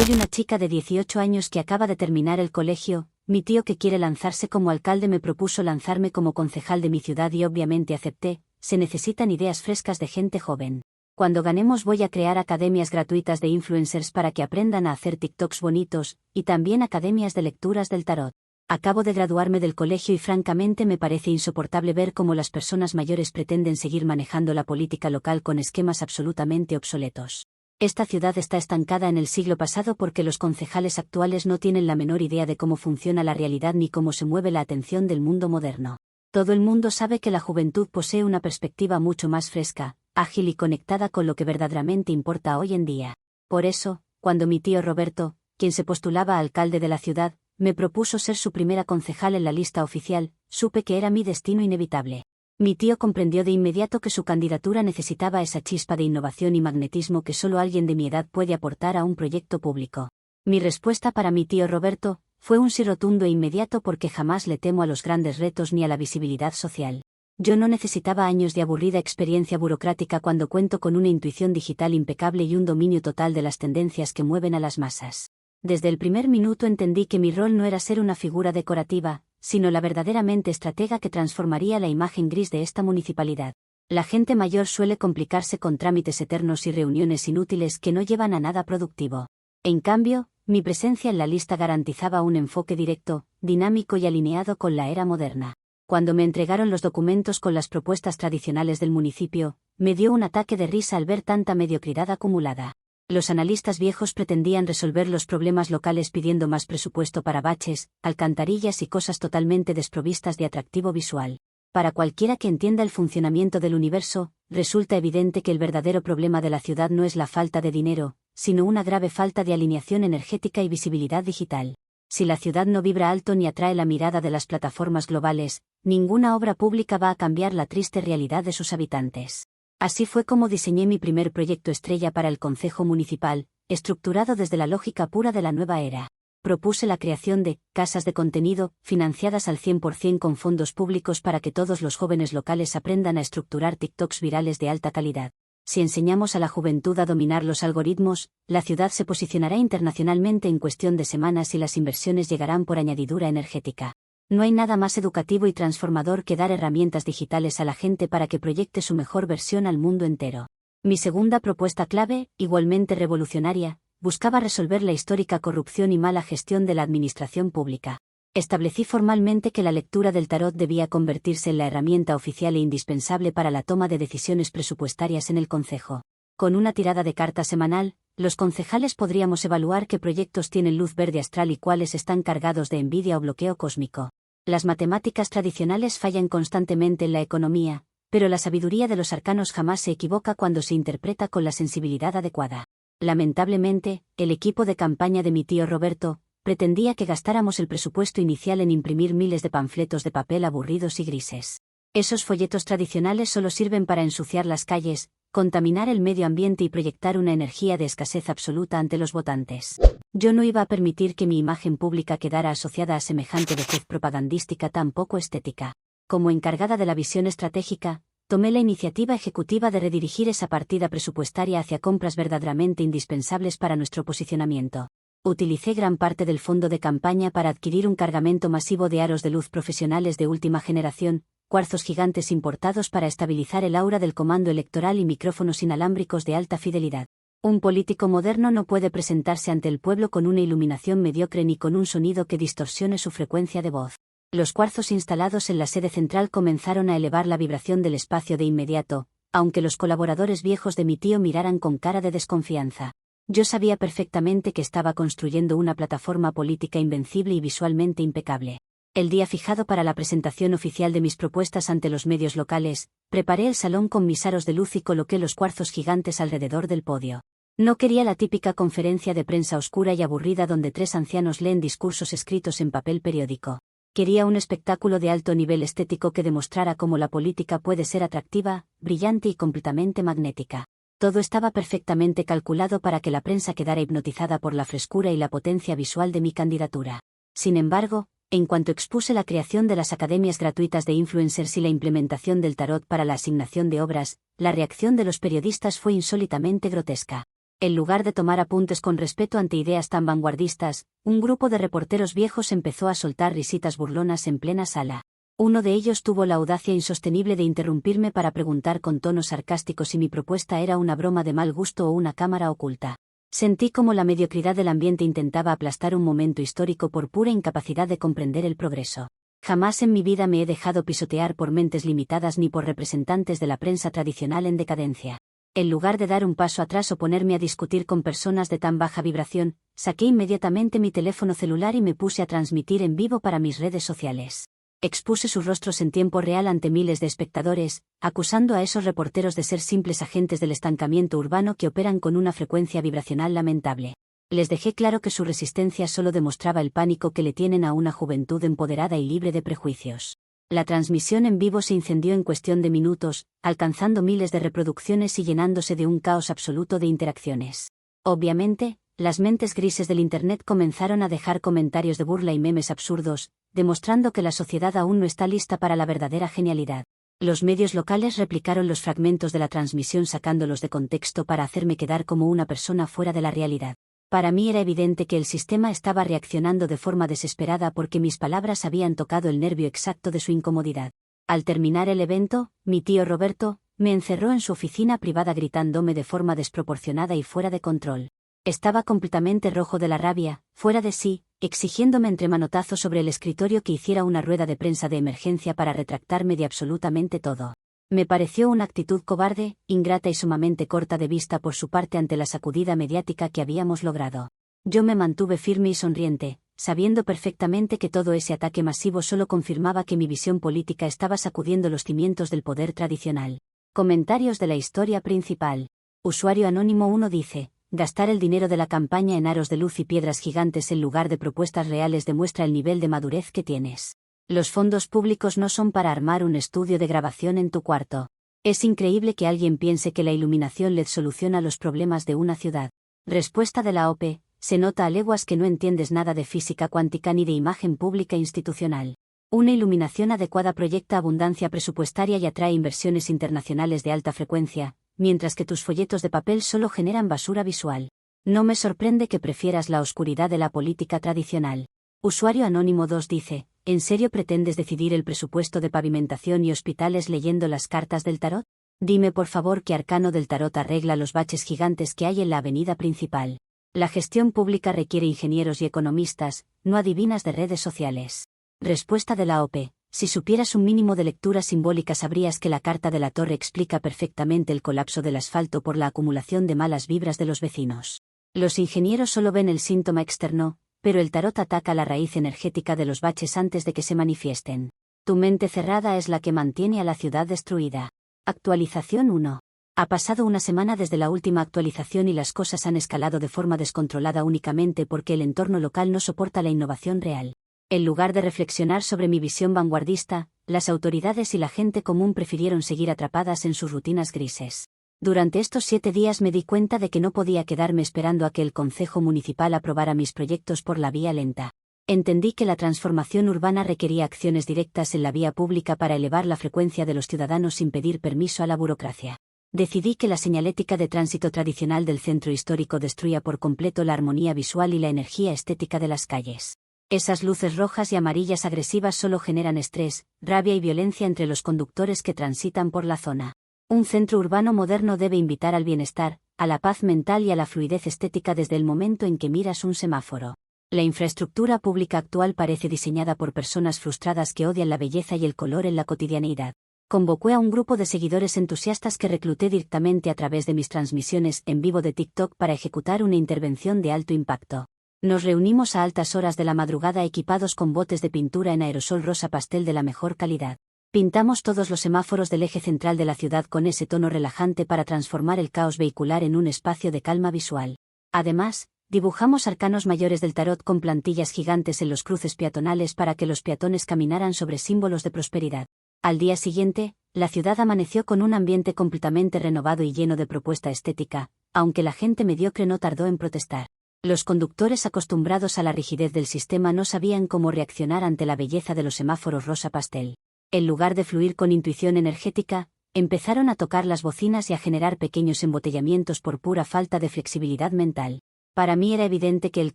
Soy una chica de 18 años que acaba de terminar el colegio. Mi tío, que quiere lanzarse como alcalde, me propuso lanzarme como concejal de mi ciudad y obviamente acepté. Se necesitan ideas frescas de gente joven. Cuando ganemos voy a crear academias gratuitas de influencers para que aprendan a hacer TikToks bonitos, y también academias de lecturas del tarot. Acabo de graduarme del colegio y francamente me parece insoportable ver cómo las personas mayores pretenden seguir manejando la política local con esquemas absolutamente obsoletos. Esta ciudad está estancada en el siglo pasado porque los concejales actuales no tienen la menor idea de cómo funciona la realidad ni cómo se mueve la atención del mundo moderno. Todo el mundo sabe que la juventud posee una perspectiva mucho más fresca, ágil y conectada con lo que verdaderamente importa hoy en día. Por eso, cuando mi tío Roberto, quien se postulaba a alcalde de la ciudad, me propuso ser su primera concejal en la lista oficial, supe que era mi destino inevitable. Mi tío comprendió de inmediato que su candidatura necesitaba esa chispa de innovación y magnetismo que solo alguien de mi edad puede aportar a un proyecto público. Mi respuesta para mi tío Roberto fue un sí rotundo e inmediato, porque jamás le temo a los grandes retos ni a la visibilidad social. Yo no necesitaba años de aburrida experiencia burocrática cuando cuento con una intuición digital impecable y un dominio total de las tendencias que mueven a las masas. Desde el primer minuto entendí que mi rol no era ser una figura decorativa, sino la verdaderamente estratega que transformaría la imagen gris de esta municipalidad. La gente mayor suele complicarse con trámites eternos y reuniones inútiles que no llevan a nada productivo. En cambio, mi presencia en la lista garantizaba un enfoque directo, dinámico y alineado con la era moderna. Cuando me entregaron los documentos con las propuestas tradicionales del municipio, me dio un ataque de risa al ver tanta mediocridad acumulada. Los analistas viejos pretendían resolver los problemas locales pidiendo más presupuesto para baches, alcantarillas y cosas totalmente desprovistas de atractivo visual. Para cualquiera que entienda el funcionamiento del universo, resulta evidente que el verdadero problema de la ciudad no es la falta de dinero, sino una grave falta de alineación energética y visibilidad digital. Si la ciudad no vibra alto ni atrae la mirada de las plataformas globales, ninguna obra pública va a cambiar la triste realidad de sus habitantes. Así fue como diseñé mi primer proyecto estrella para el concejo municipal, estructurado desde la lógica pura de la nueva era. Propuse la creación de casas de contenido, financiadas al 100% con fondos públicos para que todos los jóvenes locales aprendan a estructurar TikToks virales de alta calidad. Si enseñamos a la juventud a dominar los algoritmos, la ciudad se posicionará internacionalmente en cuestión de semanas y las inversiones llegarán por añadidura energética. No hay nada más educativo y transformador que dar herramientas digitales a la gente para que proyecte su mejor versión al mundo entero. Mi segunda propuesta clave, igualmente revolucionaria, buscaba resolver la histórica corrupción y mala gestión de la administración pública. Establecí formalmente que la lectura del tarot debía convertirse en la herramienta oficial e indispensable para la toma de decisiones presupuestarias en el concejo. Con una tirada de cartas semanal, los concejales podríamos evaluar qué proyectos tienen luz verde astral y cuáles están cargados de envidia o bloqueo cósmico. Las matemáticas tradicionales fallan constantemente en la economía, pero la sabiduría de los arcanos jamás se equivoca cuando se interpreta con la sensibilidad adecuada. Lamentablemente, el equipo de campaña de mi tío Roberto pretendía que gastáramos el presupuesto inicial en imprimir miles de panfletos de papel aburridos y grises. Esos folletos tradicionales solo sirven para ensuciar las calles, contaminar el medio ambiente y proyectar una energía de escasez absoluta ante los votantes. Yo no iba a permitir que mi imagen pública quedara asociada a semejante vejez propagandística tan poco estética. Como encargada de la visión estratégica, tomé la iniciativa ejecutiva de redirigir esa partida presupuestaria hacia compras verdaderamente indispensables para nuestro posicionamiento. Utilicé gran parte del fondo de campaña para adquirir un cargamento masivo de aros de luz profesionales de última generación, cuarzos gigantes importados para estabilizar el aura del comando electoral y micrófonos inalámbricos de alta fidelidad. Un político moderno no puede presentarse ante el pueblo con una iluminación mediocre ni con un sonido que distorsione su frecuencia de voz. Los cuarzos instalados en la sede central comenzaron a elevar la vibración del espacio de inmediato, aunque los colaboradores viejos de mi tío miraran con cara de desconfianza. Yo sabía perfectamente que estaba construyendo una plataforma política invencible y visualmente impecable. El día fijado para la presentación oficial de mis propuestas ante los medios locales, preparé el salón con mis aros de luz y coloqué los cuarzos gigantes alrededor del podio. No quería la típica conferencia de prensa oscura y aburrida donde tres ancianos leen discursos escritos en papel periódico. Quería un espectáculo de alto nivel estético que demostrara cómo la política puede ser atractiva, brillante y completamente magnética. Todo estaba perfectamente calculado para que la prensa quedara hipnotizada por la frescura y la potencia visual de mi candidatura. Sin embargo, en cuanto expuse la creación de las academias gratuitas de influencers y la implementación del tarot para la asignación de obras, la reacción de los periodistas fue insólitamente grotesca. En lugar de tomar apuntes con respeto ante ideas tan vanguardistas, un grupo de reporteros viejos empezó a soltar risitas burlonas en plena sala. Uno de ellos tuvo la audacia insostenible de interrumpirme para preguntar con tono sarcástico si mi propuesta era una broma de mal gusto o una cámara oculta. Sentí como la mediocridad del ambiente intentaba aplastar un momento histórico por pura incapacidad de comprender el progreso. Jamás en mi vida me he dejado pisotear por mentes limitadas ni por representantes de la prensa tradicional en decadencia. En lugar de dar un paso atrás o ponerme a discutir con personas de tan baja vibración, saqué inmediatamente mi teléfono celular y me puse a transmitir en vivo para mis redes sociales. Expuse sus rostros en tiempo real ante miles de espectadores, acusando a esos reporteros de ser simples agentes del estancamiento urbano que operan con una frecuencia vibracional lamentable. Les dejé claro que su resistencia solo demostraba el pánico que le tienen a una juventud empoderada y libre de prejuicios. La transmisión en vivo se incendió en cuestión de minutos, alcanzando miles de reproducciones y llenándose de un caos absoluto de interacciones. Obviamente, las mentes grises del Internet comenzaron a dejar comentarios de burla y memes absurdos, demostrando que la sociedad aún no está lista para la verdadera genialidad. Los medios locales replicaron los fragmentos de la transmisión sacándolos de contexto para hacerme quedar como una persona fuera de la realidad. Para mí era evidente que el sistema estaba reaccionando de forma desesperada porque mis palabras habían tocado el nervio exacto de su incomodidad. Al terminar el evento, mi tío Roberto me encerró en su oficina privada gritándome de forma desproporcionada y fuera de control. Estaba completamente rojo de la rabia, fuera de sí, exigiéndome entre manotazos sobre el escritorio que hiciera una rueda de prensa de emergencia para retractarme de absolutamente todo. Me pareció una actitud cobarde, ingrata y sumamente corta de vista por su parte ante la sacudida mediática que habíamos logrado. Yo me mantuve firme y sonriente, sabiendo perfectamente que todo ese ataque masivo solo confirmaba que mi visión política estaba sacudiendo los cimientos del poder tradicional. Comentarios de la historia principal. Usuario Anónimo 1 dice: gastar el dinero de la campaña en aros de luz y piedras gigantes en lugar de propuestas reales demuestra el nivel de madurez que tienes. Los fondos públicos no son para armar un estudio de grabación en tu cuarto. Es increíble que alguien piense que la iluminación LED soluciona los problemas de una ciudad. Respuesta de la OPE: se nota a leguas que no entiendes nada de física cuántica ni de imagen pública institucional. Una iluminación adecuada proyecta abundancia presupuestaria y atrae inversiones internacionales de alta frecuencia, mientras que tus folletos de papel solo generan basura visual. No me sorprende que prefieras la oscuridad de la política tradicional. Usuario Anónimo 2 dice: ¿en serio pretendes decidir el presupuesto de pavimentación y hospitales leyendo las cartas del tarot? Dime por favor qué arcano del tarot arregla los baches gigantes que hay en la avenida principal. La gestión pública requiere ingenieros y economistas, no adivinas de redes sociales. Respuesta de la OPE: si supieras un mínimo de lectura simbólica sabrías que la carta de la torre explica perfectamente el colapso del asfalto por la acumulación de malas vibras de los vecinos. Los ingenieros solo ven el síntoma externo, pero el tarot ataca la raíz energética de los baches antes de que se manifiesten. Tu mente cerrada es la que mantiene a la ciudad destruida. Actualización 1. Ha pasado una semana desde la última actualización y las cosas han escalado de forma descontrolada únicamente porque el entorno local no soporta la innovación real. En lugar de reflexionar sobre mi visión vanguardista, las autoridades y la gente común prefirieron seguir atrapadas en sus rutinas grises. Durante estos 7 días me di cuenta de que no podía quedarme esperando a que el concejo municipal aprobara mis proyectos por la vía lenta. Entendí que la transformación urbana requería acciones directas en la vía pública para elevar la frecuencia de los ciudadanos sin pedir permiso a la burocracia. Decidí que la señalética de tránsito tradicional del centro histórico destruía por completo la armonía visual y la energía estética de las calles. Esas luces rojas y amarillas agresivas solo generan estrés, rabia y violencia entre los conductores que transitan por la zona. Un centro urbano moderno debe invitar al bienestar, a la paz mental y a la fluidez estética desde el momento en que miras un semáforo. La infraestructura pública actual parece diseñada por personas frustradas que odian la belleza y el color en la cotidianeidad. Convoqué a un grupo de seguidores entusiastas que recluté directamente a través de mis transmisiones en vivo de TikTok para ejecutar una intervención de alto impacto. Nos reunimos a altas horas de la madrugada equipados con botes de pintura en aerosol rosa pastel de la mejor calidad. Pintamos todos los semáforos del eje central de la ciudad con ese tono relajante para transformar el caos vehicular en un espacio de calma visual. Además, dibujamos arcanos mayores del tarot con plantillas gigantes en los cruces peatonales para que los peatones caminaran sobre símbolos de prosperidad. Al día siguiente, la ciudad amaneció con un ambiente completamente renovado y lleno de propuesta estética, aunque la gente mediocre no tardó en protestar. Los conductores acostumbrados a la rigidez del sistema no sabían cómo reaccionar ante la belleza de los semáforos rosa pastel. En lugar de fluir con intuición energética, Empezaron a tocar las bocinas y a generar pequeños embotellamientos por pura falta de flexibilidad mental. Para mí era evidente que el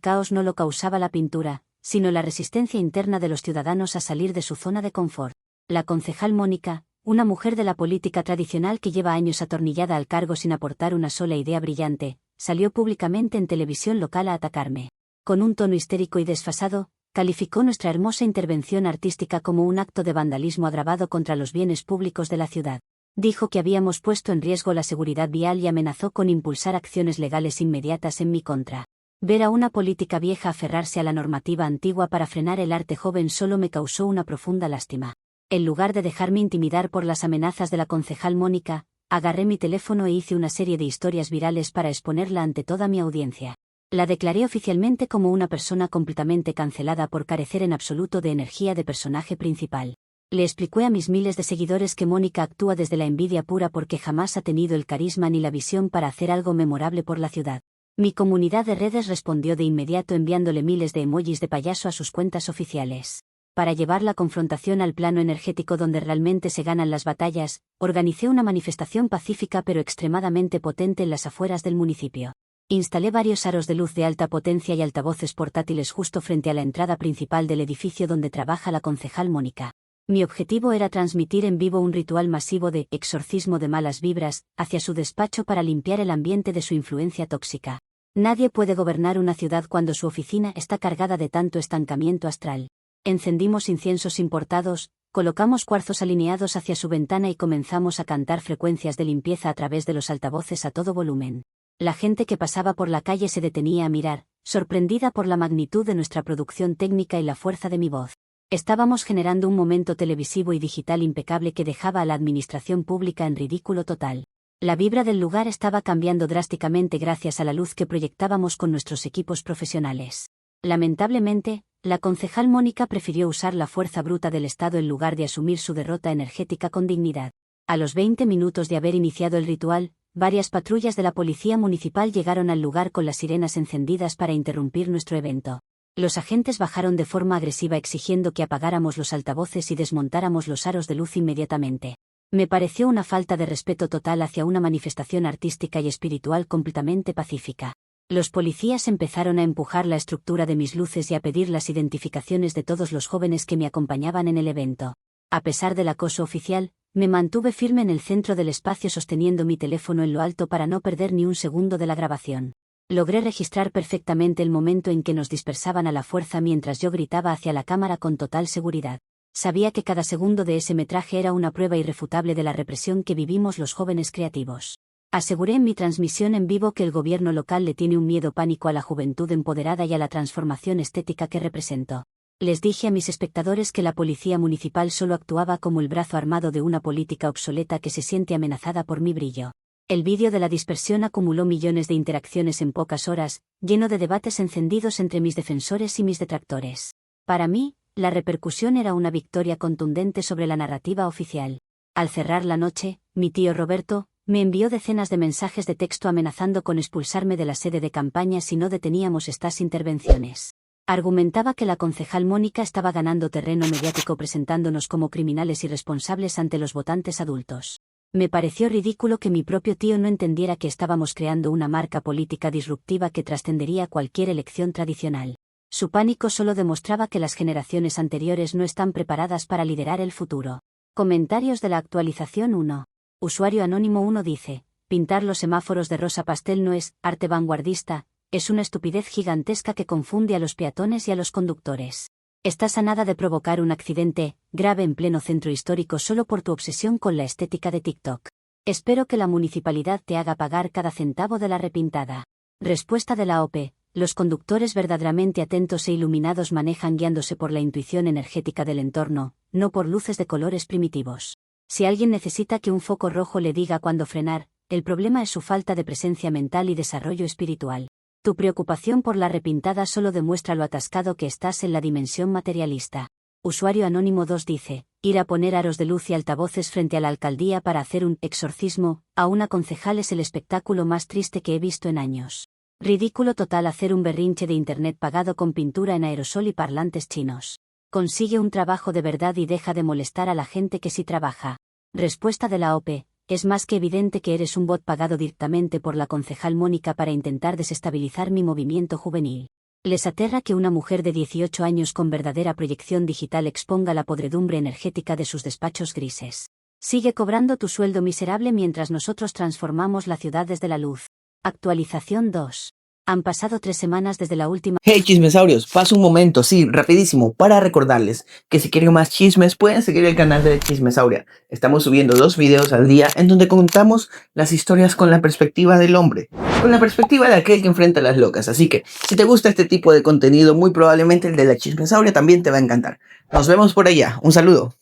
caos no lo causaba la pintura, sino la resistencia interna de los ciudadanos a salir de su zona de confort. La concejal Mónica, una mujer de la política tradicional que lleva años atornillada al cargo sin aportar una sola idea brillante, salió públicamente en televisión local a atacarme. Con un tono histérico y desfasado, calificó nuestra hermosa intervención artística como un acto de vandalismo agravado contra los bienes públicos de la ciudad. Dijo que habíamos puesto en riesgo la seguridad vial y amenazó con impulsar acciones legales inmediatas en mi contra. Ver a una política vieja aferrarse a la normativa antigua para frenar el arte joven solo me causó una profunda lástima. En lugar de dejarme intimidar por las amenazas de la concejal Mónica, agarré mi teléfono e hice una serie de historias virales para exponerla ante toda mi audiencia. La declaré oficialmente como una persona completamente cancelada por carecer en absoluto de energía de personaje principal. Le expliqué a mis miles de seguidores que Mónica actúa desde la envidia pura porque jamás ha tenido el carisma ni la visión para hacer algo memorable por la ciudad. Mi comunidad de redes respondió de inmediato enviándole miles de emojis de payaso a sus cuentas oficiales. Para llevar la confrontación al plano energético donde realmente se ganan las batallas, organicé una manifestación pacífica pero extremadamente potente en las afueras del municipio. Instalé varios aros de luz de alta potencia y altavoces portátiles justo frente a la entrada principal del edificio donde trabaja la concejal Mónica. Mi objetivo era transmitir en vivo un ritual masivo de exorcismo de malas vibras hacia su despacho para limpiar el ambiente de su influencia tóxica. Nadie puede gobernar una ciudad cuando su oficina está cargada de tanto estancamiento astral. Encendimos inciensos importados, colocamos cuarzos alineados hacia su ventana y comenzamos a cantar frecuencias de limpieza a través de los altavoces a todo volumen. La gente que pasaba por la calle se detenía a mirar, sorprendida por la magnitud de nuestra producción técnica y la fuerza de mi voz. Estábamos generando un momento televisivo y digital impecable que dejaba a la administración pública en ridículo total. La vibra del lugar estaba cambiando drásticamente gracias a la luz que proyectábamos con nuestros equipos profesionales. Lamentablemente, la concejal Mónica prefirió usar la fuerza bruta del Estado en lugar de asumir su derrota energética con dignidad. A los 20 minutos de haber iniciado el ritual, varias patrullas de la policía municipal llegaron al lugar con las sirenas encendidas para interrumpir nuestro evento. Los agentes bajaron de forma agresiva exigiendo que apagáramos los altavoces y desmontáramos los aros de luz inmediatamente. Me pareció una falta de respeto total hacia una manifestación artística y espiritual completamente pacífica. Los policías empezaron a empujar la estructura de mis luces y a pedir las identificaciones de todos los jóvenes que me acompañaban en el evento. A pesar del acoso oficial, me mantuve firme en el centro del espacio sosteniendo mi teléfono en lo alto para no perder ni un segundo de la grabación. Logré registrar perfectamente el momento en que nos dispersaban a la fuerza mientras yo gritaba hacia la cámara con total seguridad. Sabía que cada segundo de ese metraje era una prueba irrefutable de la represión que vivimos los jóvenes creativos. Aseguré en mi transmisión en vivo que el gobierno local le tiene un miedo pánico a la juventud empoderada y a la transformación estética que represento. Les dije a mis espectadores que la policía municipal solo actuaba como el brazo armado de una política obsoleta que se siente amenazada por mi brillo. El vídeo de la dispersión acumuló millones de interacciones en pocas horas, lleno de debates encendidos entre mis defensores y mis detractores. Para mí, la repercusión era una victoria contundente sobre la narrativa oficial. Al cerrar la noche, mi tío Roberto me envió decenas de mensajes de texto amenazando con expulsarme de la sede de campaña si no deteníamos estas intervenciones. Argumentaba que la concejal Mónica estaba ganando terreno mediático presentándonos como criminales irresponsables ante los votantes adultos. Me pareció ridículo que mi propio tío no entendiera que estábamos creando una marca política disruptiva que trascendería cualquier elección tradicional. Su pánico solo demostraba que las generaciones anteriores no están preparadas para liderar el futuro. Comentarios de la actualización 1. Usuario anónimo 1 dice: pintar los semáforos de rosa pastel no es arte vanguardista, es una estupidez gigantesca que confunde a los peatones y a los conductores. Estás a nada de provocar un accidente grave en pleno centro histórico solo por tu obsesión con la estética de TikTok. Espero que la municipalidad te haga pagar cada centavo de la repintada. Respuesta de la OPE. Los conductores verdaderamente atentos e iluminados manejan guiándose por la intuición energética del entorno, no por luces de colores primitivos. Si alguien necesita que un foco rojo le diga cuándo frenar, el problema es su falta de presencia mental y desarrollo espiritual. Tu preocupación por la repintada solo demuestra lo atascado que estás en la dimensión materialista. Usuario anónimo 2 dice: ir a poner aros de luz y altavoces frente a la alcaldía para hacer un exorcismo a una concejal es el espectáculo más triste que he visto en años. Ridículo total hacer un berrinche de internet pagado con pintura en aerosol y parlantes chinos. Consigue un trabajo de verdad y deja de molestar a la gente que sí trabaja. Respuesta de la OP. Es más que evidente que eres un bot pagado directamente por la concejal Mónica para intentar desestabilizar mi movimiento juvenil. Les aterra que una mujer de 18 años con verdadera proyección digital exponga la podredumbre energética de sus despachos grises. Sigue cobrando tu sueldo miserable mientras nosotros transformamos la ciudad desde la luz. Actualización 2. Han pasado 3 semanas desde la última... Hey chismesaurios, paso un momento, sí, rapidísimo, para recordarles que si quieren más chismes pueden seguir el canal de Chismesauria. Estamos subiendo 2 videos al día en donde contamos las historias con la perspectiva del hombre, con la perspectiva de aquel que enfrenta a las locas. Así que, si te gusta este tipo de contenido, muy probablemente el de la Chismesauria también te va a encantar. Nos vemos por allá, un saludo.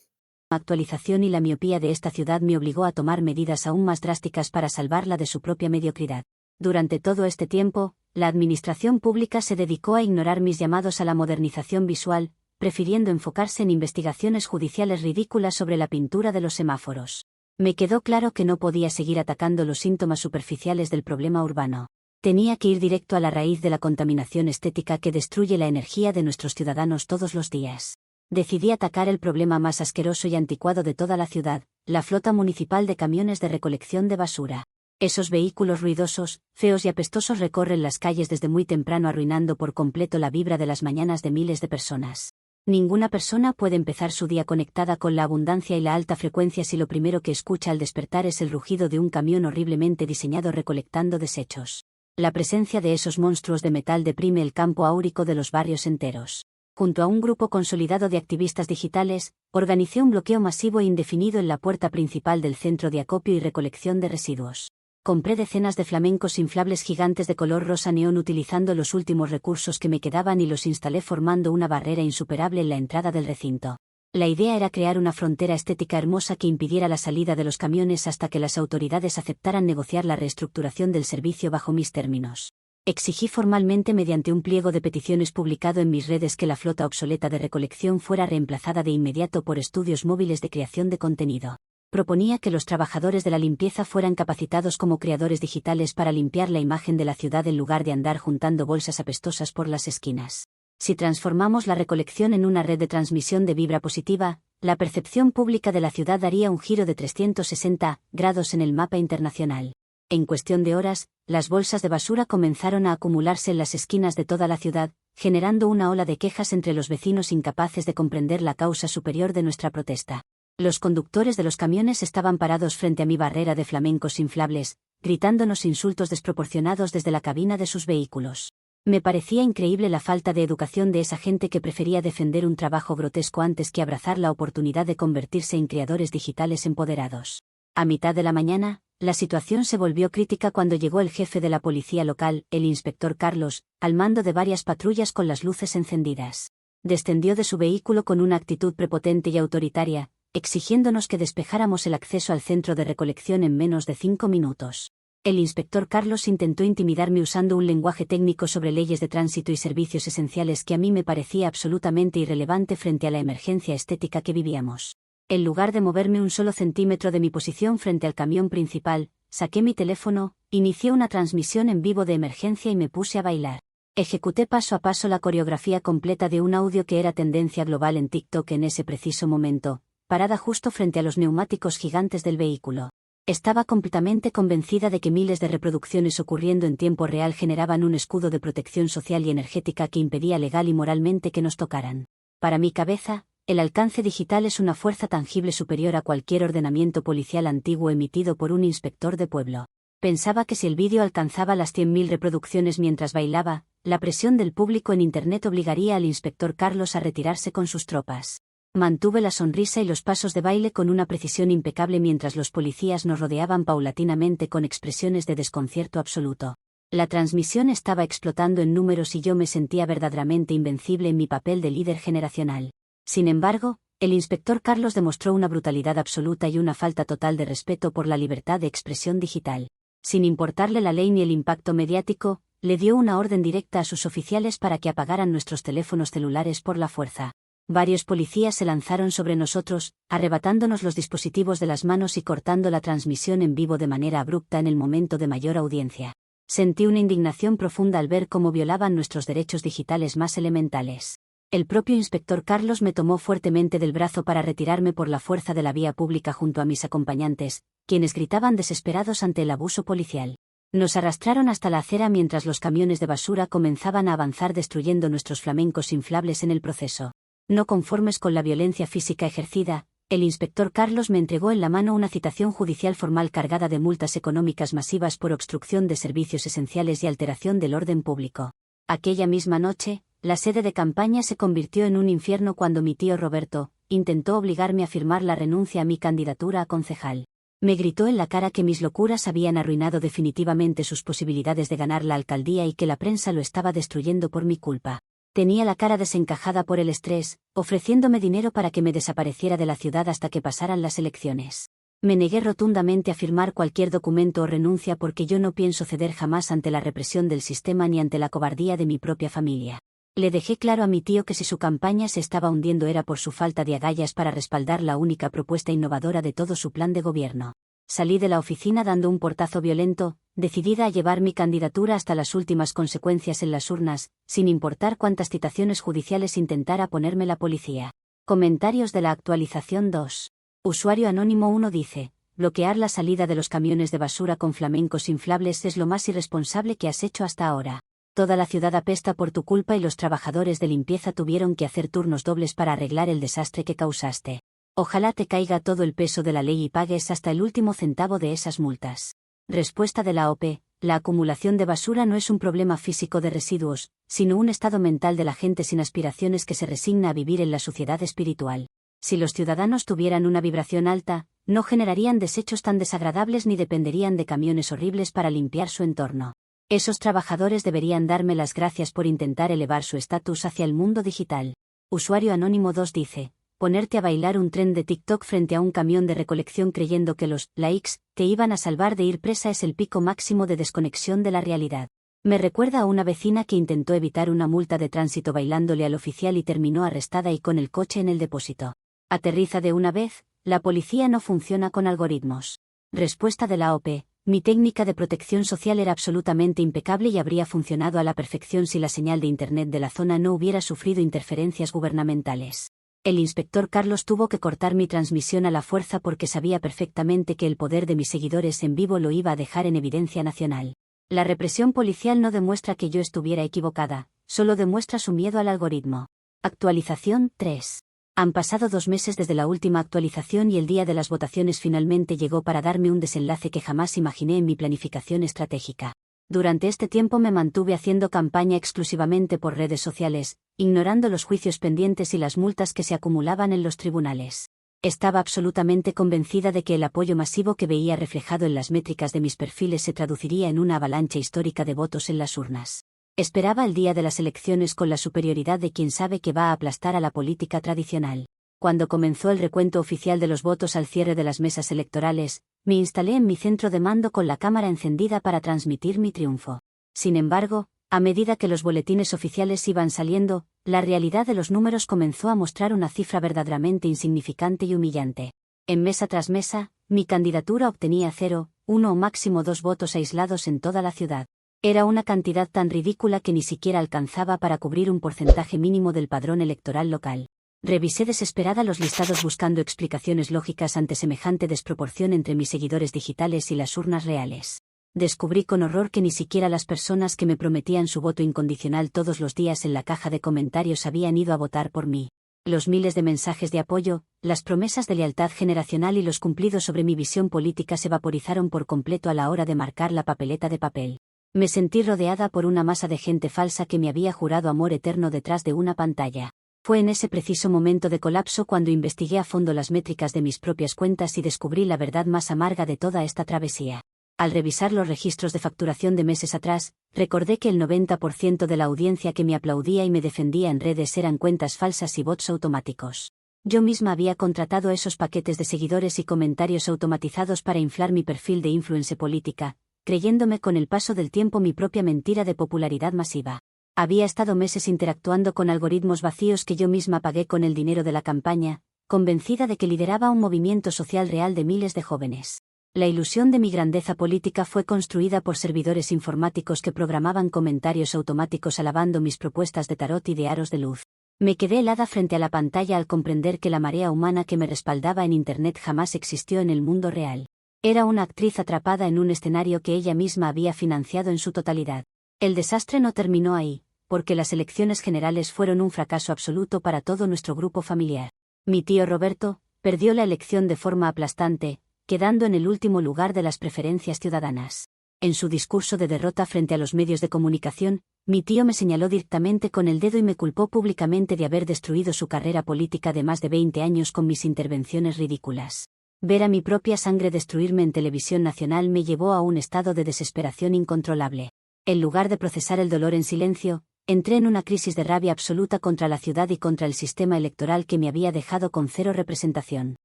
Actualización y la miopía de esta ciudad me obligó a tomar medidas aún más drásticas para salvarla de su propia mediocridad. Durante todo este tiempo, la administración pública se dedicó a ignorar mis llamados a la modernización visual, prefiriendo enfocarse en investigaciones judiciales ridículas sobre la pintura de los semáforos. Me quedó claro que no podía seguir atacando los síntomas superficiales del problema urbano. Tenía que ir directo a la raíz de la contaminación estética que destruye la energía de nuestros ciudadanos todos los días. Decidí atacar el problema más asqueroso y anticuado de toda la ciudad, la flota municipal de camiones de recolección de basura. Esos vehículos ruidosos, feos y apestosos recorren las calles desde muy temprano arruinando por completo la vibra de las mañanas de miles de personas. Ninguna persona puede empezar su día conectada con la abundancia y la alta frecuencia si lo primero que escucha al despertar es el rugido de un camión horriblemente diseñado recolectando desechos. La presencia de esos monstruos de metal deprime el campo áurico de los barrios enteros. Junto a un grupo consolidado de activistas digitales, organicé un bloqueo masivo e indefinido en la puerta principal del centro de acopio y recolección de residuos. Compré decenas de flamencos inflables gigantes de color rosa neón utilizando los últimos recursos que me quedaban y los instalé formando una barrera insuperable en la entrada del recinto. La idea era crear una frontera estética hermosa que impidiera la salida de los camiones hasta que las autoridades aceptaran negociar la reestructuración del servicio bajo mis términos. Exigí formalmente mediante un pliego de peticiones publicado en mis redes que la flota obsoleta de recolección fuera reemplazada de inmediato por estudios móviles de creación de contenido. Proponía que los trabajadores de la limpieza fueran capacitados como creadores digitales para limpiar la imagen de la ciudad en lugar de andar juntando bolsas apestosas por las esquinas. Si transformamos la recolección en una red de transmisión de vibra positiva, la percepción pública de la ciudad daría un giro de 360 grados en el mapa internacional. En cuestión de horas, las bolsas de basura comenzaron a acumularse en las esquinas de toda la ciudad, generando una ola de quejas entre los vecinos incapaces de comprender la causa superior de nuestra protesta. Los conductores de los camiones estaban parados frente a mi barrera de flamencos inflables, gritándonos insultos desproporcionados desde la cabina de sus vehículos. Me parecía increíble la falta de educación de esa gente que prefería defender un trabajo grotesco antes que abrazar la oportunidad de convertirse en creadores digitales empoderados. A mitad de la mañana, la situación se volvió crítica cuando llegó el jefe de la policía local, el inspector Carlos, al mando de varias patrullas con las luces encendidas. Descendió de su vehículo con una actitud prepotente y autoritaria, exigiéndonos que despejáramos el acceso al centro de recolección en menos de 5 minutos. El inspector Carlos intentó intimidarme usando un lenguaje técnico sobre leyes de tránsito y servicios esenciales que a mí me parecía absolutamente irrelevante frente a la emergencia estética que vivíamos. En lugar de moverme un solo centímetro de mi posición frente al camión principal, saqué mi teléfono, inicié una transmisión en vivo de emergencia y me puse a bailar. Ejecuté paso a paso la coreografía completa de un audio que era tendencia global en TikTok en ese preciso momento, parada justo frente a los neumáticos gigantes del vehículo. Estaba completamente convencida de que miles de reproducciones ocurriendo en tiempo real generaban un escudo de protección social y energética que impedía legal y moralmente que nos tocaran. Para mi cabeza, el alcance digital es una fuerza tangible superior a cualquier ordenamiento policial antiguo emitido por un inspector de pueblo. Pensaba que si el vídeo alcanzaba las 100.000 reproducciones mientras bailaba, la presión del público en Internet obligaría al inspector Carlos a retirarse con sus tropas. Mantuve la sonrisa y los pasos de baile con una precisión impecable mientras los policías nos rodeaban paulatinamente con expresiones de desconcierto absoluto. La transmisión estaba explotando en números y yo me sentía verdaderamente invencible en mi papel de líder generacional. Sin embargo, el inspector Carlos demostró una brutalidad absoluta y una falta total de respeto por la libertad de expresión digital. Sin importarle la ley ni el impacto mediático, le dio una orden directa a sus oficiales para que apagaran nuestros teléfonos celulares por la fuerza. Varios policías se lanzaron sobre nosotros, arrebatándonos los dispositivos de las manos y cortando la transmisión en vivo de manera abrupta en el momento de mayor audiencia. Sentí una indignación profunda al ver cómo violaban nuestros derechos digitales más elementales. El propio inspector Carlos me tomó fuertemente del brazo para retirarme por la fuerza de la vía pública junto a mis acompañantes, quienes gritaban desesperados ante el abuso policial. Nos arrastraron hasta la acera mientras los camiones de basura comenzaban a avanzar destruyendo nuestros flamencos inflables en el proceso. No conformes con la violencia física ejercida, el inspector Carlos me entregó en la mano una citación judicial formal cargada de multas económicas masivas por obstrucción de servicios esenciales y alteración del orden público. Aquella misma noche, la sede de campaña se convirtió en un infierno cuando mi tío Roberto intentó obligarme a firmar la renuncia a mi candidatura a concejal. Me gritó en la cara que mis locuras habían arruinado definitivamente sus posibilidades de ganar la alcaldía y que la prensa lo estaba destruyendo por mi culpa. Tenía la cara desencajada por el estrés, ofreciéndome dinero para que me desapareciera de la ciudad hasta que pasaran las elecciones. Me negué rotundamente a firmar cualquier documento o renuncia porque yo no pienso ceder jamás ante la represión del sistema ni ante la cobardía de mi propia familia. Le dejé claro a mi tío que si su campaña se estaba hundiendo era por su falta de agallas para respaldar la única propuesta innovadora de todo su plan de gobierno. Salí de la oficina dando un portazo violento, decidida a llevar mi candidatura hasta las últimas consecuencias en las urnas, sin importar cuántas citaciones judiciales intentara ponerme la policía. Comentarios de la actualización 2. Usuario anónimo 1 dice: bloquear la salida de los camiones de basura con flamencos inflables es lo más irresponsable que has hecho hasta ahora. Toda la ciudad apesta por tu culpa y los trabajadores de limpieza tuvieron que hacer turnos dobles para arreglar el desastre que causaste. Ojalá te caiga todo el peso de la ley y pagues hasta el último centavo de esas multas. Respuesta de la OP: la acumulación de basura no es un problema físico de residuos, sino un estado mental de la gente sin aspiraciones que se resigna a vivir en la suciedad espiritual. Si los ciudadanos tuvieran una vibración alta, no generarían desechos tan desagradables ni dependerían de camiones horribles para limpiar su entorno. Esos trabajadores deberían darme las gracias por intentar elevar su estatus hacia el mundo digital. Usuario anónimo 2 dice: ponerte a bailar un tren de TikTok frente a un camión de recolección creyendo que los likes te iban a salvar de ir presa es el pico máximo de desconexión de la realidad. Me recuerda a una vecina que intentó evitar una multa de tránsito bailándole al oficial y terminó arrestada y con el coche en el depósito. Aterriza de una vez, la policía no funciona con algoritmos. Respuesta de la OP: mi técnica de protección social era absolutamente impecable y habría funcionado a la perfección si la señal de Internet de la zona no hubiera sufrido interferencias gubernamentales. El inspector Carlos tuvo que cortar mi transmisión a la fuerza porque sabía perfectamente que el poder de mis seguidores en vivo lo iba a dejar en evidencia nacional. La represión policial no demuestra que yo estuviera equivocada, solo demuestra su miedo al algoritmo. Actualización 3. Han pasado 2 meses desde la última actualización y el día de las votaciones finalmente llegó para darme un desenlace que jamás imaginé en mi planificación estratégica. Durante este tiempo me mantuve haciendo campaña exclusivamente por redes sociales, ignorando los juicios pendientes y las multas que se acumulaban en los tribunales. Estaba absolutamente convencida de que el apoyo masivo que veía reflejado en las métricas de mis perfiles se traduciría en una avalancha histórica de votos en las urnas. Esperaba el día de las elecciones con la superioridad de quien sabe que va a aplastar a la política tradicional. Cuando comenzó el recuento oficial de los votos al cierre de las mesas electorales, me instalé en mi centro de mando con la cámara encendida para transmitir mi triunfo. Sin embargo, a medida que los boletines oficiales iban saliendo, la realidad de los números comenzó a mostrar una cifra verdaderamente insignificante y humillante. En mesa tras mesa, mi candidatura obtenía 0, 1 o máximo 2 votos aislados en toda la ciudad. Era una cantidad tan ridícula que ni siquiera alcanzaba para cubrir un porcentaje mínimo del padrón electoral local. Revisé desesperada los listados buscando explicaciones lógicas ante semejante desproporción entre mis seguidores digitales y las urnas reales. Descubrí con horror que ni siquiera las personas que me prometían su voto incondicional todos los días en la caja de comentarios habían ido a votar por mí. Los miles de mensajes de apoyo, las promesas de lealtad generacional y los cumplidos sobre mi visión política se vaporizaron por completo a la hora de marcar la papeleta de papel. Me sentí rodeada por una masa de gente falsa que me había jurado amor eterno detrás de una pantalla. Fue en ese preciso momento de colapso cuando investigué a fondo las métricas de mis propias cuentas y descubrí la verdad más amarga de toda esta travesía. Al revisar los registros de facturación de meses atrás, recordé que el 90% de la audiencia que me aplaudía y me defendía en redes eran cuentas falsas y bots automáticos. Yo misma había contratado esos paquetes de seguidores y comentarios automatizados para inflar mi perfil de influencer política, creyéndome con el paso del tiempo mi propia mentira de popularidad masiva. Había estado meses interactuando con algoritmos vacíos que yo misma pagué con el dinero de la campaña, convencida de que lideraba un movimiento social real de miles de jóvenes. La ilusión de mi grandeza política fue construida por servidores informáticos que programaban comentarios automáticos alabando mis propuestas de tarot y de aros de luz. Me quedé helada frente a la pantalla al comprender que la marea humana que me respaldaba en Internet jamás existió en el mundo real. Era una actriz atrapada en un escenario que ella misma había financiado en su totalidad. El desastre no terminó ahí, porque las elecciones generales fueron un fracaso absoluto para todo nuestro grupo familiar. Mi tío Roberto perdió la elección de forma aplastante, quedando en el último lugar de las preferencias ciudadanas. En su discurso de derrota frente a los medios de comunicación, mi tío me señaló directamente con el dedo y me culpó públicamente de haber destruido su carrera política de más de 20 años con mis intervenciones ridículas. Ver a mi propia sangre destruirme en televisión nacional me llevó a un estado de desesperación incontrolable. En lugar de procesar el dolor en silencio, entré en una crisis de rabia absoluta contra la ciudad y contra el sistema electoral que me había dejado con cero representación.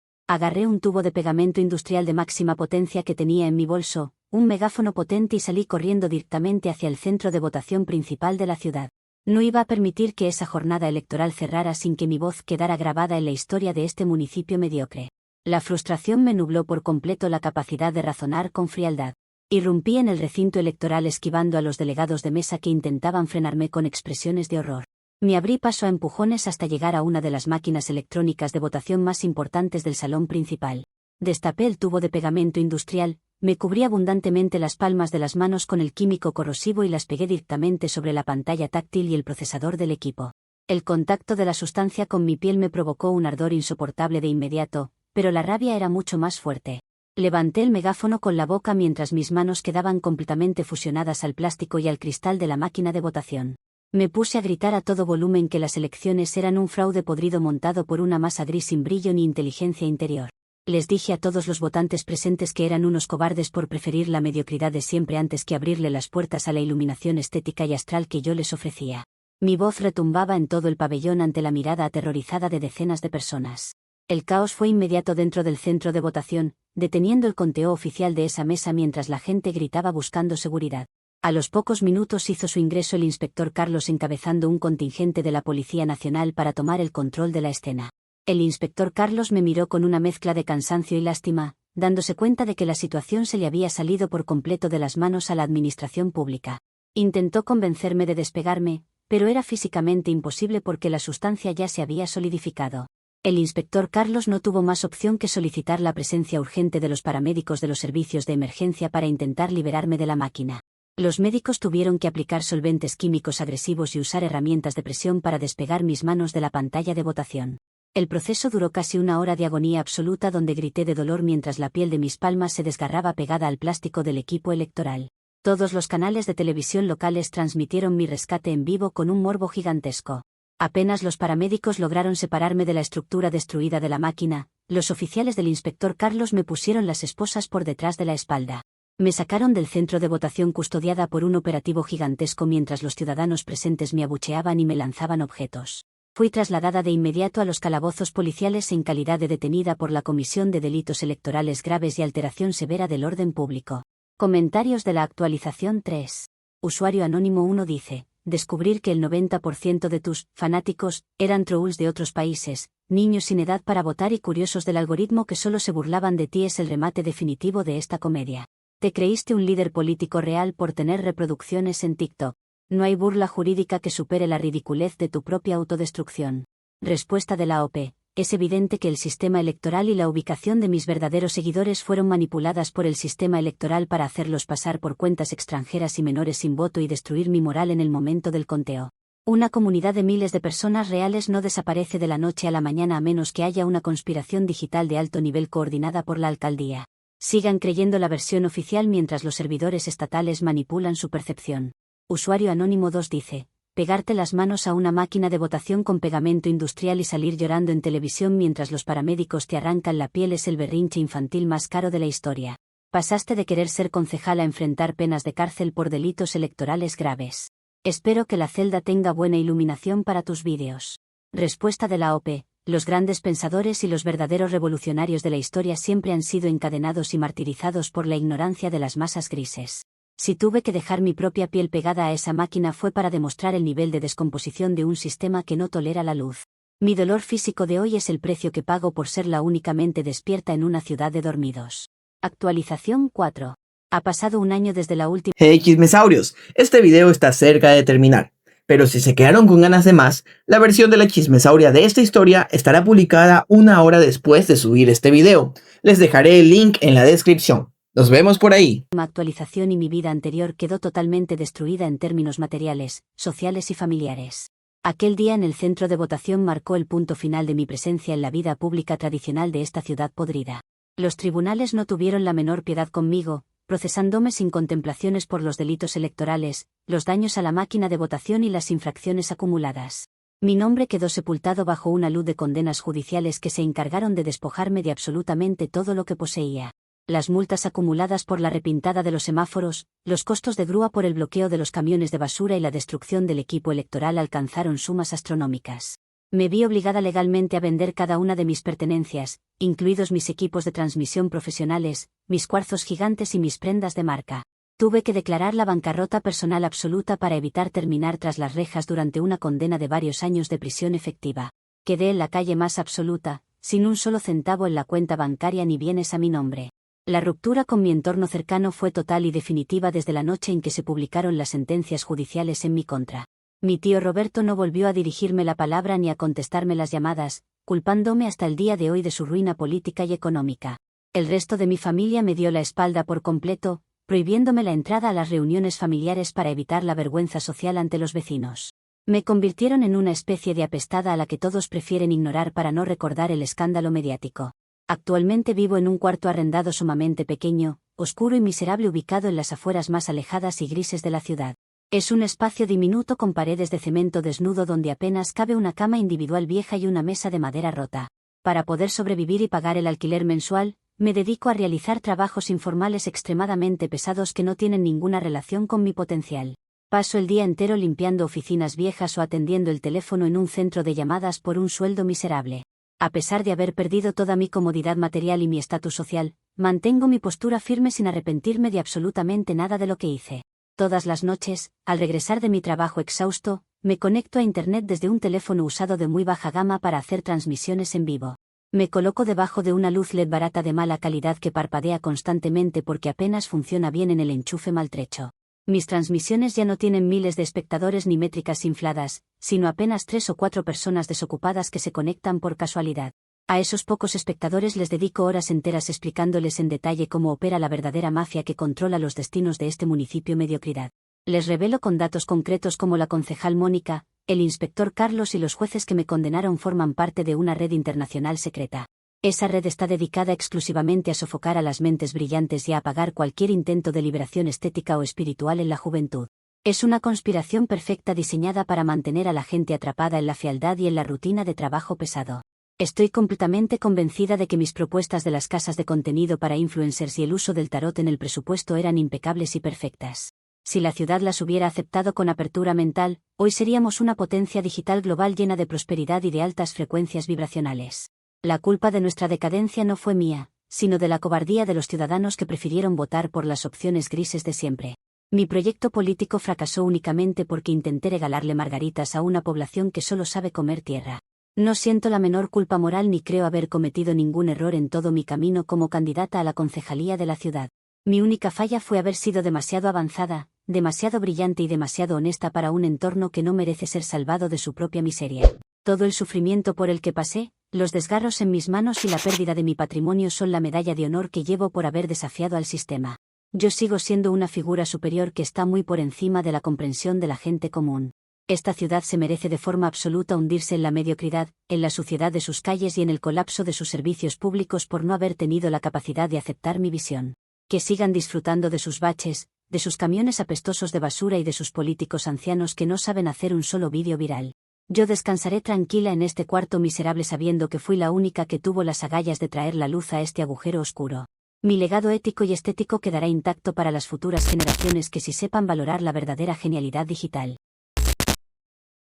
Agarré un tubo de pegamento industrial de máxima potencia que tenía en mi bolso, un megáfono potente y salí corriendo directamente hacia el centro de votación principal de la ciudad. No iba a permitir que esa jornada electoral cerrara sin que mi voz quedara grabada en la historia de este municipio mediocre. La frustración me nubló por completo la capacidad de razonar con frialdad. Irrumpí en el recinto electoral esquivando a los delegados de mesa que intentaban frenarme con expresiones de horror. Me abrí paso a empujones hasta llegar a una de las máquinas electrónicas de votación más importantes del salón principal. Destapé el tubo de pegamento industrial, me cubrí abundantemente las palmas de las manos con el químico corrosivo y las pegué directamente sobre la pantalla táctil y el procesador del equipo. El contacto de la sustancia con mi piel me provocó un ardor insoportable de inmediato, pero la rabia era mucho más fuerte. Levanté el megáfono con la boca mientras mis manos quedaban completamente fusionadas al plástico y al cristal de la máquina de votación. Me puse a gritar a todo volumen que las elecciones eran un fraude podrido montado por una masa gris sin brillo ni inteligencia interior. Les dije a todos los votantes presentes que eran unos cobardes por preferir la mediocridad de siempre antes que abrirle las puertas a la iluminación estética y astral que yo les ofrecía. Mi voz retumbaba en todo el pabellón ante la mirada aterrorizada de decenas de personas. El caos fue inmediato dentro del centro de votación, deteniendo el conteo oficial de esa mesa mientras la gente gritaba buscando seguridad. A los pocos minutos hizo su ingreso el inspector Carlos encabezando un contingente de la Policía Nacional para tomar el control de la escena. El inspector Carlos me miró con una mezcla de cansancio y lástima, dándose cuenta de que la situación se le había salido por completo de las manos a la administración pública. Intentó convencerme de despegarme, pero era físicamente imposible porque la sustancia ya se había solidificado. El inspector Carlos no tuvo más opción que solicitar la presencia urgente de los paramédicos de los servicios de emergencia para intentar liberarme de la máquina. Los médicos tuvieron que aplicar solventes químicos agresivos y usar herramientas de presión para despegar mis manos de la pantalla de votación. El proceso duró casi una hora de agonía absoluta donde grité de dolor mientras la piel de mis palmas se desgarraba pegada al plástico del equipo electoral. Todos los canales de televisión locales transmitieron mi rescate en vivo con un morbo gigantesco. Apenas los paramédicos lograron separarme de la estructura destruida de la máquina, los oficiales del inspector Carlos me pusieron las esposas por detrás de la espalda. Me sacaron del centro de votación custodiada por un operativo gigantesco mientras los ciudadanos presentes me abucheaban y me lanzaban objetos. Fui trasladada de inmediato a los calabozos policiales en calidad de detenida por la Comisión de Delitos Electorales Graves y Alteración Severa del Orden Público. Comentarios de la actualización 3. Usuario Anónimo 1 dice: descubrir que el 90% de tus fanáticos eran trolls de otros países, niños sin edad para votar y curiosos del algoritmo que solo se burlaban de ti es el remate definitivo de esta comedia. Te creíste un líder político real por tener reproducciones en TikTok. No hay burla jurídica que supere la ridiculez de tu propia autodestrucción. Respuesta de la OP. Es evidente que el sistema electoral y la ubicación de mis verdaderos seguidores fueron manipuladas por el sistema electoral para hacerlos pasar por cuentas extranjeras y menores sin voto y destruir mi moral en el momento del conteo. Una comunidad de miles de personas reales no desaparece de la noche a la mañana a menos que haya una conspiración digital de alto nivel coordinada por la alcaldía. Sigan creyendo la versión oficial mientras los servidores estatales manipulan su percepción. Usuario Anónimo 2 dice: pegarte las manos a una máquina de votación con pegamento industrial y salir llorando en televisión mientras los paramédicos te arrancan la piel es el berrinche infantil más caro de la historia. Pasaste de querer ser concejal a enfrentar penas de cárcel por delitos electorales graves. Espero que la celda tenga buena iluminación para tus vídeos. Respuesta de la OP. Los grandes pensadores y los verdaderos revolucionarios de la historia siempre han sido encadenados y martirizados por la ignorancia de las masas grises. Si tuve que dejar mi propia piel pegada a esa máquina fue para demostrar el nivel de descomposición de un sistema que no tolera la luz. Mi dolor físico de hoy es el precio que pago por ser la únicamente despierta en una ciudad de dormidos. Actualización 4. Ha pasado un año desde la última... Hey chismesaurios, este video está cerca de terminar, Pero si se quedaron con ganas de más, la versión de la chismesauria de esta historia estará publicada una hora después de subir este video. Les dejaré el link en la descripción. Nos vemos por ahí. Actualización y mi vida anterior quedó totalmente destruida en términos materiales, sociales y familiares. Aquel día en el centro de votación marcó el punto final de mi presencia en la vida pública tradicional de esta ciudad podrida. Los tribunales no tuvieron la menor piedad conmigo, procesándome sin contemplaciones por los delitos electorales, los daños a la máquina de votación y las infracciones acumuladas. Mi nombre quedó sepultado bajo una luz de condenas judiciales que se encargaron de despojarme de absolutamente todo lo que poseía. Las multas acumuladas por la repintada de los semáforos, los costos de grúa por el bloqueo de los camiones de basura y la destrucción del equipo electoral alcanzaron sumas astronómicas. Me vi obligada legalmente a vender cada una de mis pertenencias, incluidos mis equipos de transmisión profesionales, mis cuarzos gigantes y mis prendas de marca. Tuve que declarar la bancarrota personal absoluta para evitar terminar tras las rejas durante una condena de varios años de prisión efectiva. Quedé en la calle más absoluta, sin un solo centavo en la cuenta bancaria ni bienes a mi nombre. La ruptura con mi entorno cercano fue total y definitiva desde la noche en que se publicaron las sentencias judiciales en mi contra. Mi tío Roberto no volvió a dirigirme la palabra ni a contestarme las llamadas, culpándome hasta el día de hoy de su ruina política y económica. El resto de mi familia me dio la espalda por completo, prohibiéndome la entrada a las reuniones familiares para evitar la vergüenza social ante los vecinos. Me convirtieron en una especie de apestada a la que todos prefieren ignorar para no recordar el escándalo mediático. Actualmente vivo en un cuarto arrendado sumamente pequeño, oscuro y miserable ubicado en las afueras más alejadas y grises de la ciudad. Es un espacio diminuto con paredes de cemento desnudo donde apenas cabe una cama individual vieja y una mesa de madera rota. Para poder sobrevivir y pagar el alquiler mensual, me dedico a realizar trabajos informales extremadamente pesados que no tienen ninguna relación con mi potencial. Paso el día entero limpiando oficinas viejas o atendiendo el teléfono en un centro de llamadas por un sueldo miserable. A pesar de haber perdido toda mi comodidad material y mi estatus social, mantengo mi postura firme sin arrepentirme de absolutamente nada de lo que hice. Todas las noches, al regresar de mi trabajo exhausto, me conecto a internet desde un teléfono usado de muy baja gama para hacer transmisiones en vivo. Me coloco debajo de una luz LED barata de mala calidad que parpadea constantemente porque apenas funciona bien en el enchufe maltrecho. Mis transmisiones ya no tienen miles de espectadores ni métricas infladas, sino apenas 3 o 4 personas desocupadas que se conectan por casualidad. A esos pocos espectadores les dedico horas enteras explicándoles en detalle cómo opera la verdadera mafia que controla los destinos de este municipio mediocridad. Les revelo con datos concretos cómo la concejal Mónica, el inspector Carlos y los jueces que me condenaron forman parte de una red internacional secreta. Esa red está dedicada exclusivamente a sofocar a las mentes brillantes y a apagar cualquier intento de liberación estética o espiritual en la juventud. Es una conspiración perfecta diseñada para mantener a la gente atrapada en la fealdad y en la rutina de trabajo pesado. Estoy completamente convencida de que mis propuestas de las casas de contenido para influencers y el uso del tarot en el presupuesto eran impecables y perfectas. Si la ciudad las hubiera aceptado con apertura mental, hoy seríamos una potencia digital global llena de prosperidad y de altas frecuencias vibracionales. La culpa de nuestra decadencia no fue mía, sino de la cobardía de los ciudadanos que prefirieron votar por las opciones grises de siempre. Mi proyecto político fracasó únicamente porque intenté regalarle margaritas a una población que solo sabe comer tierra. No siento la menor culpa moral ni creo haber cometido ningún error en todo mi camino como candidata a la concejalía de la ciudad. Mi única falla fue haber sido demasiado avanzada, demasiado brillante y demasiado honesta para un entorno que no merece ser salvado de su propia miseria. Todo el sufrimiento por el que pasé, los desgarros en mis manos y la pérdida de mi patrimonio son la medalla de honor que llevo por haber desafiado al sistema. Yo sigo siendo una figura superior que está muy por encima de la comprensión de la gente común. Esta ciudad se merece de forma absoluta hundirse en la mediocridad, en la suciedad de sus calles y en el colapso de sus servicios públicos por no haber tenido la capacidad de aceptar mi visión. Que sigan disfrutando de sus baches, de sus camiones apestosos de basura y de sus políticos ancianos que no saben hacer un solo vídeo viral. Yo descansaré tranquila en este cuarto miserable sabiendo que fui la única que tuvo las agallas de traer la luz a este agujero oscuro. Mi legado ético y estético quedará intacto para las futuras generaciones que sí sepan valorar la verdadera genialidad digital.